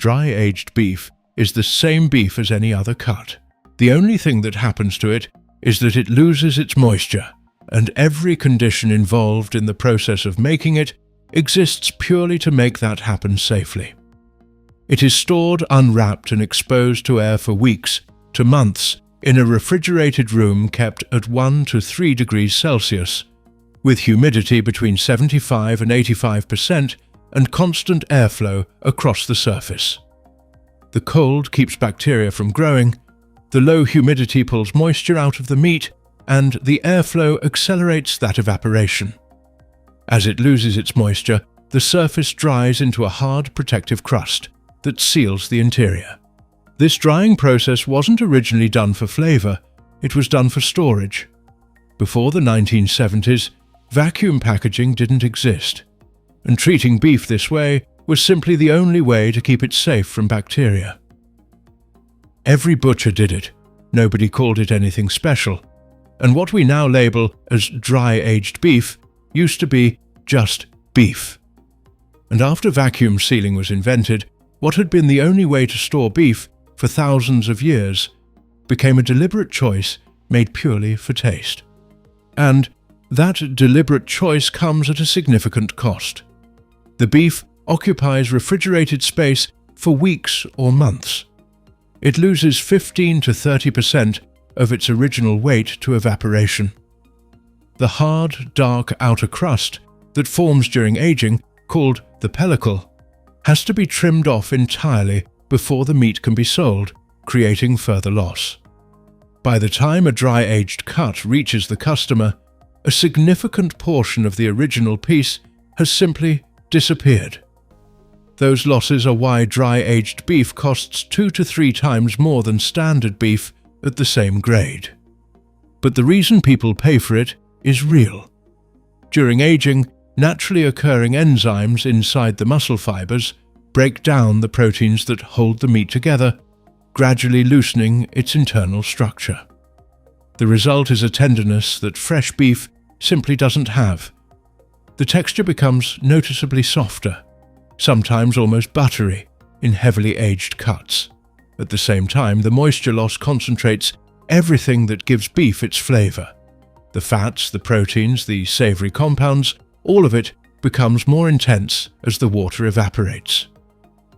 Dry-aged beef is the same beef as any other cut. The only thing that happens to it is that it loses its moisture, and every condition involved in the process of making it exists purely to make that happen safely. It is stored unwrapped and exposed to air for weeks to months in a refrigerated room kept at 1 to 3 degrees Celsius, with humidity between 75 and 85% and constant airflow across the surface. The cold keeps bacteria from growing, the low humidity pulls moisture out of the meat, and the airflow accelerates that evaporation. As it loses its moisture, the surface dries into a hard protective crust that seals the interior. This drying process wasn't originally done for flavor, it was done for storage. Before the 1970s, vacuum packaging didn't exist, and treating beef this way was simply the only way to keep it safe from bacteria. Every butcher did it, nobody called it anything special, and what we now label as dry-aged beef used to be just beef. And after vacuum sealing was invented, what had been the only way to store beef for thousands of years became a deliberate choice made purely for taste. And that deliberate choice comes at a significant cost. The beef occupies refrigerated space for weeks or months. It loses 15 to 30% of its original weight to evaporation. The hard, dark outer crust that forms during aging, called the pellicle, has to be trimmed off entirely before the meat can be sold, creating further loss. By the time a dry-aged cut reaches the customer, a significant portion of the original piece has simply disappeared. Those losses are why dry-aged beef costs 2 to 3 times more than standard beef at the same grade. But the reason people pay for it is real. During aging, naturally occurring enzymes inside the muscle fibers break down the proteins that hold the meat together, gradually loosening its internal structure. The result is a tenderness that fresh beef simply doesn't have. The texture becomes noticeably softer, sometimes almost buttery, in heavily aged cuts. At the same time, the moisture loss concentrates everything that gives beef its flavor. The fats, the proteins, the savory compounds, all of it becomes more intense as the water evaporates.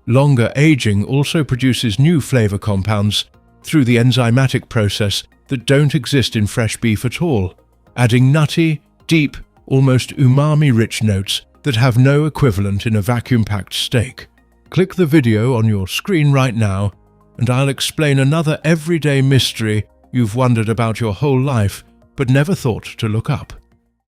Longer aging also produces new flavor compounds through the enzymatic process that don't exist in fresh beef at all, adding nutty, deep, almost umami-rich notes that have no equivalent in a vacuum-packed steak. Click the video on your screen right now, and I'll explain another everyday mystery you've wondered about your whole life but never thought to look up.